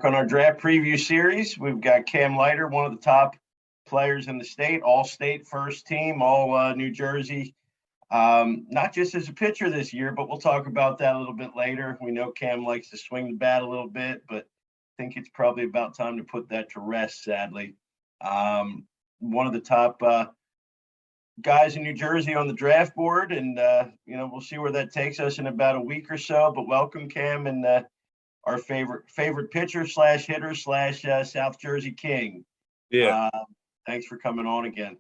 back on our draft preview series. We've got Cam Leiter, one of the top players in the state, all-state first team, all New Jersey. Not just as a pitcher this year, but we'll talk about that a little bit later. We know Cam likes to swing the bat a little bit, but I think it's probably about time to put that to rest, sadly. One of the top guys in New Jersey on the draft board, and we'll see where that takes us in about a week or so. But welcome, Cam, and our favorite pitcher slash hitter slash South Jersey King. Yeah. Thanks for coming on again.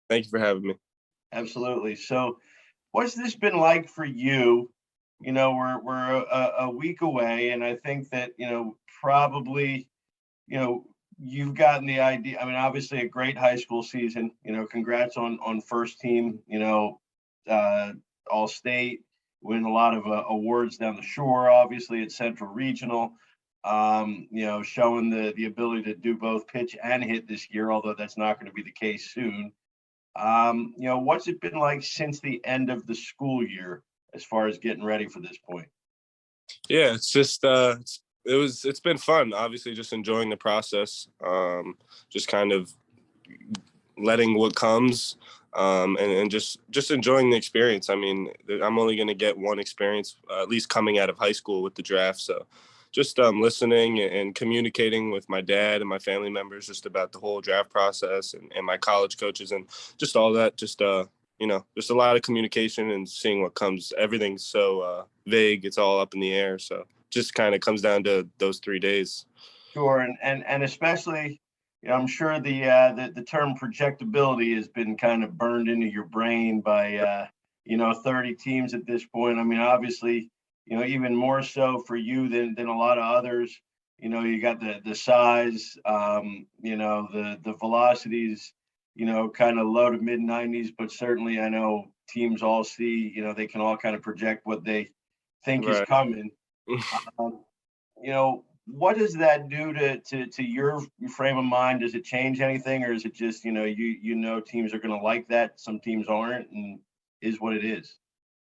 Thank you for having me. Absolutely. So what's this been like for you? We're a week away, and I think that, probably, you've gotten the idea. I mean, obviously a great high school season, congrats on first team, all state, win a lot of awards down the shore, obviously at Central Regional, showing the ability to do both pitch and hit this year, although that's not going to be the case soon. What's it been like since the end of the school year as far as getting ready for this point? Yeah, it's just it's been fun. Obviously, just enjoying the process, just kind of letting what comes, and just enjoying the experience. I mean, I'm only going to get one experience, at least coming out of high school with the draft. So just listening and communicating with my dad and my family members just about the whole draft process and my college coaches and just all that, just a lot of communication and seeing what comes. Everything's so vague. It's all up in the air. So just kind of comes down to those 3 days. Sure. And especially, I'm sure the term projectability has been kind of burned into your brain by, 30 teams at this point. I mean, obviously, even more so for you than a lot of others. You got the size, the velocities, kind of low to mid 90s, but certainly I know teams all see, they can all kind of project what they think is coming. What does that do to your frame of mind? Does it change anything, or is it just, teams are going to like that, some teams aren't, and is what it is?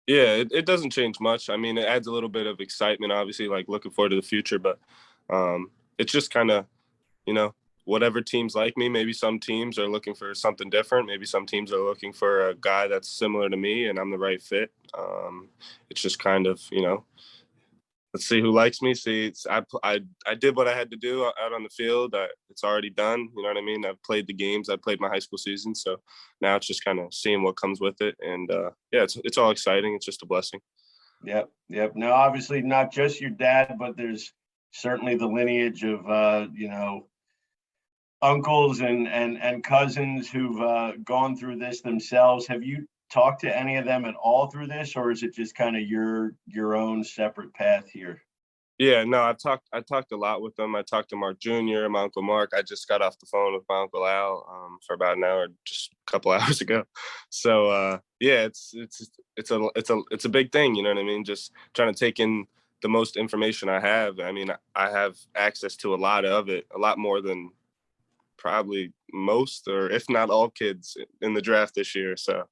Yeah, it doesn't change much. I mean, it adds a little bit of excitement, obviously, like looking forward to the future. But it's just kind of, whatever teams like me. Maybe some teams are looking for something different. Maybe some teams are looking for a guy that's similar to me and I'm the right fit. It's just kind of, let's see who likes me. I did what I had to do out on the field. It's already done. You know what I mean? I've played the games. I played my high school season. So now it's just kind of seeing what comes with it. And it's all exciting. It's just a blessing. Yep. Now, obviously not just your dad, but there's certainly the lineage of, uncles and cousins who've gone through this themselves. Have you talk to any of them at all through this, or is it just kind of your own separate path here? Yeah, no, I talked a lot with them. I talked to Mark Jr., my Uncle Mark. I just got off the phone with my Uncle Al for about an hour, just a couple hours ago. So it's a big thing, you know what I mean? Just trying to take in the most information I have. I mean, I have access to a lot of it, a lot more than probably most, or if not all, kids in the draft this year. So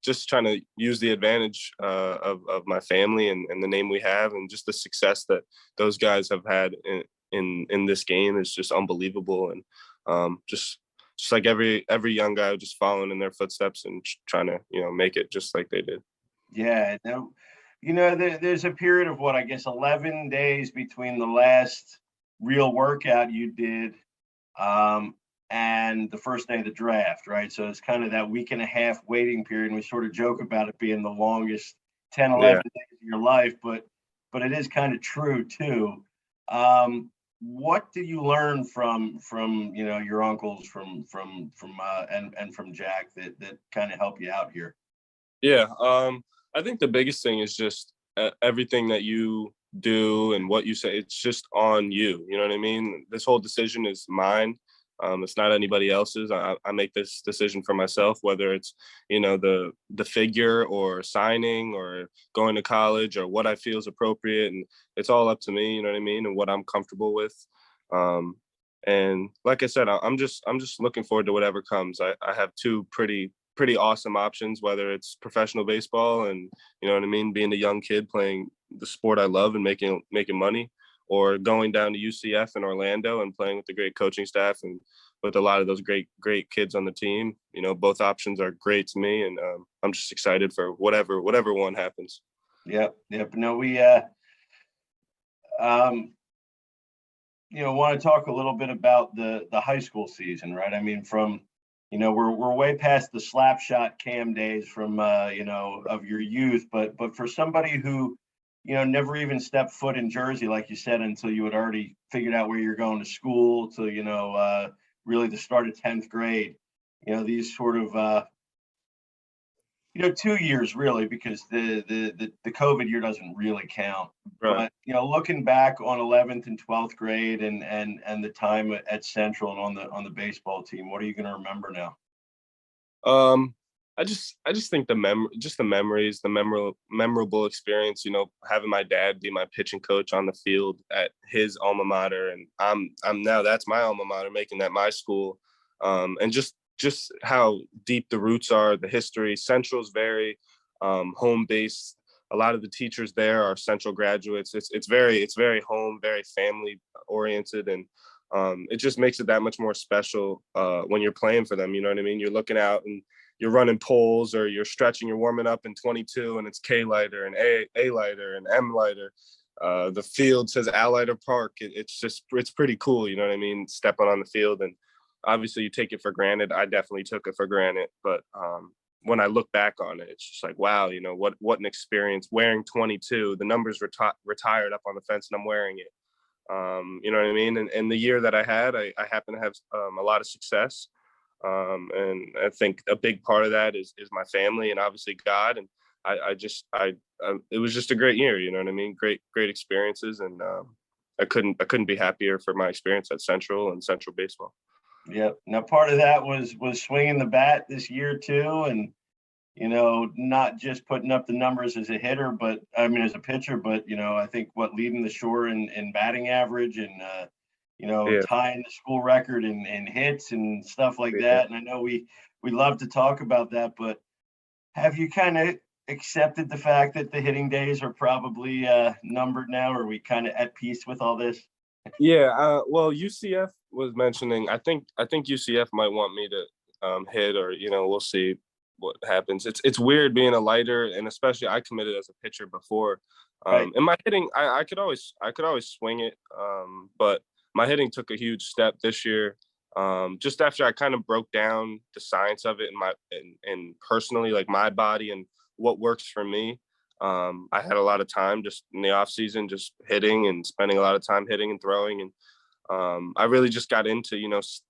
just trying to use the advantage of my family and the name we have, and just the success that those guys have had in this game is just unbelievable. And just like every young guy, just following in their footsteps and trying to make it just like they did. Yeah. Now, there's a period of 11 days between the last real workout you did and the first day of the draft, right? So it's kind of that week and a half waiting period. And we sort of joke about it being the longest 10, 11 days of your life, but it is kind of true too. What did you learn from your uncles, from and from Jack that kind of help you out here? Yeah, I think the biggest thing is just everything that you do and what you say. It's just on you. You know what I mean? This whole decision is mine. It's not anybody else's. I make this decision for myself, whether it's, the figure or signing or going to college or what I feel is appropriate. And it's all up to me, you know what I mean? And what I'm comfortable with. And like I said, I'm just looking forward to whatever comes. I have two pretty awesome options, whether it's professional baseball and, you know what I mean, being a young kid playing the sport I love and making money, or going down to UCF in Orlando and playing with the great coaching staff and with a lot of those great kids on the team. You know, both options are great to me, and I'm just excited for whatever one happens. Yep. No, we want to talk a little bit about the high school season, right? I mean, from we're way past the slap shot Cam days from of your youth, but for somebody who never even stepped foot in Jersey, like you said, until you had already figured out where you're going to school, to really the start of 10th grade, these sort of 2 years really, because the COVID year doesn't really count. Right. But looking back on 11th and 12th grade and the time at Central and on the baseball team, what are you going to remember now? I just think the memories, the memorable experience, having my dad be my pitching coach on the field at his alma mater, and I'm now, that's my alma mater, making that my school. And just how deep the roots are, the history. Central's very home based. A lot of the teachers there are Central graduates. It's very home, very family oriented, and it just makes it that much more special when you're playing for them. You know what I mean? You're looking out and you're running poles, or you're stretching, you're warming up in 22, and it's K Leiter and A Leiter and M Leiter. The field says Al Leiter Park. It's pretty cool. You know what I mean? Stepping on the field, and obviously you take it for granted. I definitely took it for granted, but when I look back on it, it's just like, wow, what an experience. Wearing 22, the number's retired up on the fence, and I'm wearing it. You know what I mean? And the year that I had, I happen to have a lot of success. And I think a big part of that is my family and obviously God. And it was just a great year. You know what I mean? Great experiences. And I couldn't be happier for my experience at Central and Central baseball. Yeah. Now, part of that was swinging the bat this year too, and not just putting up the numbers as a hitter, but I mean as a pitcher, but I think leading the shore in batting average, and Yeah. tying the school record in hits and stuff like that. And I know we love to talk about that, but have you kind of accepted the fact that the hitting days are probably numbered now? Are we kind of at peace with all this? Yeah, well, UCF was mentioning. I think UCF might want me to hit, or we'll see what happens. It's weird being a lighter, and especially I committed as a pitcher before. Right. And my hitting, I could always swing it, but my hitting took a huge step this year. Just after I kind of broke down the science of it and personally, like my body and what works for me. I had a lot of time just in the off season, just hitting and spending a lot of time hitting and throwing. And I really just got into,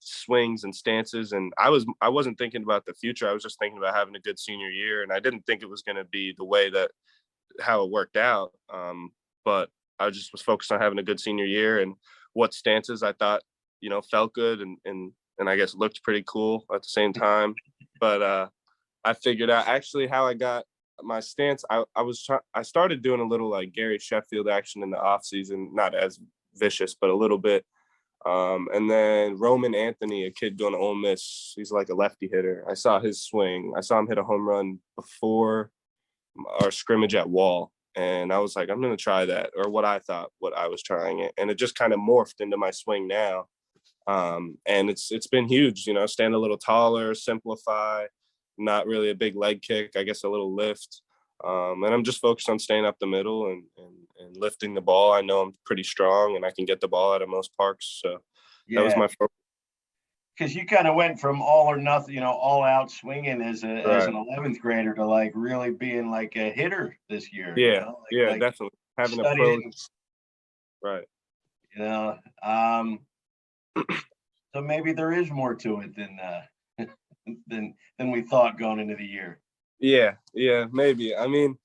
swings and stances. And I wasn't thinking about the future. I was just thinking about having a good senior year. And I didn't think it was going to be the way how it worked out. But I just was focused on having a good senior year and what stances I thought, felt good and I guess looked pretty cool at the same time. But I figured out actually how I got my stance. I started doing a little like Gary Sheffield action in the off season, not as vicious, but a little bit. And then Roman Anthony, a kid going to Ole Miss, he's like a lefty hitter. I saw his swing. I saw him hit a home run before our scrimmage at Wall. And I was like, I'm going to try that, or what I was trying it. And it just kind of morphed into my swing now. And it's been huge, stand a little taller, simplify, not really a big leg kick, I guess a little lift. And I'm just focused on staying up the middle and lifting the ball. I know I'm pretty strong and I can get the ball out of most parks. So that was my focus. Because you kind of went from all or nothing, all out swinging as an 11th grader to like really being like a hitter this year. Yeah, definitely having a pro. Right. So maybe there is more to it than we thought going into the year. Yeah, maybe. I mean,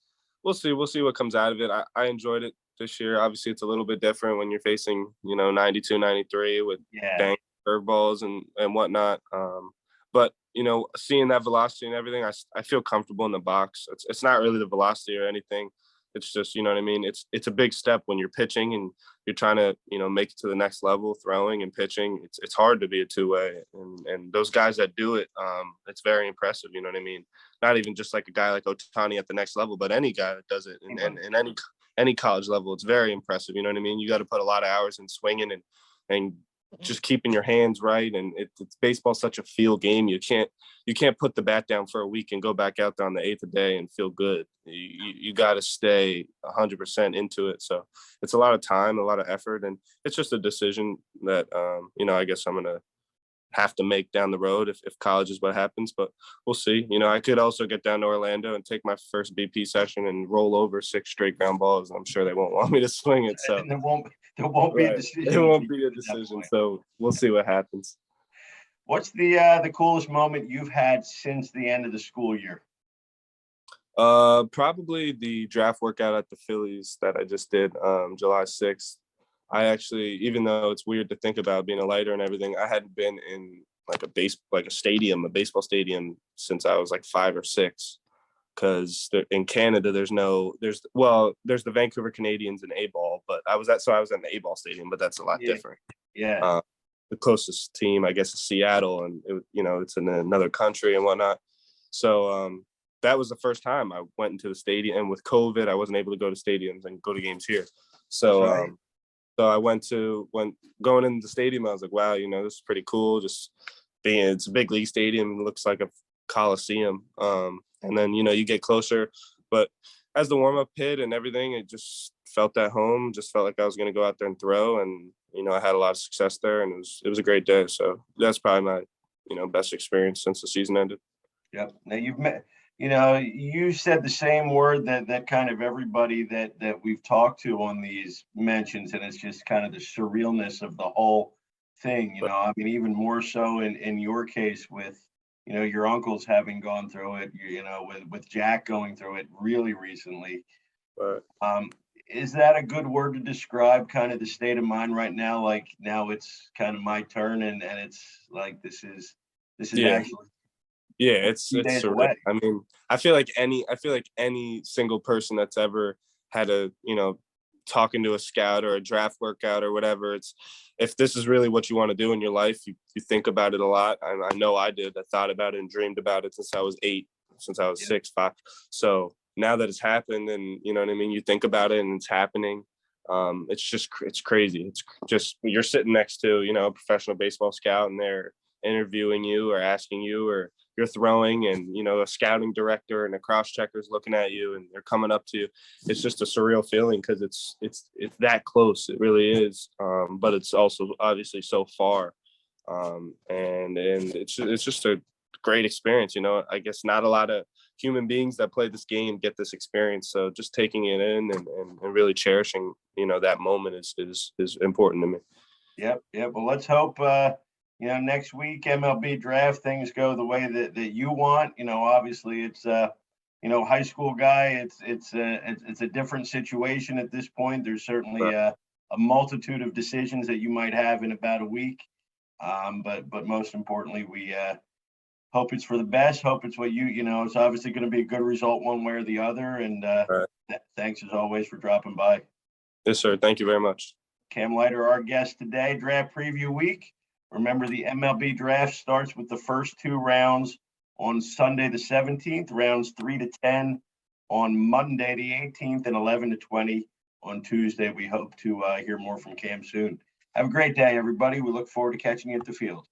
we'll see what comes out of it. I enjoyed it this year. Obviously, it's a little bit different when you're facing, 92, 93 with dang curveballs and whatnot. But, seeing that velocity and everything, I feel comfortable in the box. It's not really the velocity or anything. It's just, you know what I mean? It's a big step when you're pitching and you're trying to, make it to the next level, throwing and pitching. It's hard to be a two-way. And those guys that do it, it's very impressive. You know what I mean? Not even just like a guy like Ohtani at the next level, but any guy that does it in any college level, it's very impressive. You know what I mean? You got to put a lot of hours in swinging and just keeping your hands right. And it's baseball such a feel game. You can't put the bat down for a week and go back out there on the 8th day and feel good. You got to stay 100% into it. So it's a lot of time, a lot of effort, and it's just a decision that I guess I'm gonna have to make down the road if college is what happens, but we'll see. I could also get down to Orlando and take my first BP session and roll over 6 straight ground balls. I'm sure they won't want me to swing it. So And there won't be a right. decision. It won't be a decision. So we'll see what happens. What's the coolest moment you've had since the end of the school year? Probably the draft workout at the Phillies that I just did, July 6th. I actually, even though it's weird to think about being a lighter and everything, I hadn't been in like a baseball stadium since I was like 5 or 6. Because in Canada, there's the Vancouver Canadians and A-ball, but I was in the A-ball stadium, but that's a lot different. Yeah. The closest team, I guess, is Seattle, and it's in another country and whatnot. So that was the first time I went into the stadium, and with COVID, I wasn't able to go to stadiums and go to games here. So Right. so I when going into the stadium, I was like, wow, this is pretty cool. Just it's a big league stadium. It looks like a coliseum. And then, you get closer, but as the warm up hit and everything, it just felt at home, just felt like I was going to go out there and throw. And, I had a lot of success there, and it was a great day. So that's probably my, best experience since the season ended. Yep. Now you said the same word that kind of everybody that we've talked to on these mentions, and it's just kind of the surrealness of the whole thing. I mean, even more so in your case with, your uncles having gone through it, with Jack going through it really recently. Right. Is that a good word to describe kind of the state of mind right now? Like now it's kind of my turn, and it's like this is actually it's days surreal. away. I mean, I feel like any single person that's ever had talking to a scout or a draft workout or whatever, it's, if this is really what you want to do in your life, you think about it a lot. I know I did. I thought about it and dreamed about it since I was 8, since I was 6, 5. So now that it's happened, and you know what I mean, you think about it and it's happening. It's crazy. It's just, you're sitting next to, a professional baseball scout, and they're interviewing you or asking you, or you're throwing, and a scouting director and a cross checkers looking at you, and they're coming up to you. It's just a surreal feeling, because it's that close. It really is. But it's also obviously so far. And it's just a great experience. I guess not a lot of human beings that play this game get this experience. So just taking it in and really cherishing, that moment is important to me. Yep. Well, let's hope next week MLB draft things go the way that you want. Obviously it's high school guy. It's a different situation at this point. There's certainly a multitude of decisions that you might have in about a week. But most importantly, we hope it's for the best. Hope it's what it's obviously going to be a good result one way or the other. And thanks as always for dropping by. Yes, sir. Thank you very much. Cam Leiter, our guest today, draft preview week. Remember, the MLB draft starts with the first 2 rounds on Sunday the 17th, rounds 3 to 10 on Monday the 18th, and 11 to 20 on Tuesday. We hope to hear more from Cam soon. Have a great day, everybody. We look forward to catching you at the field.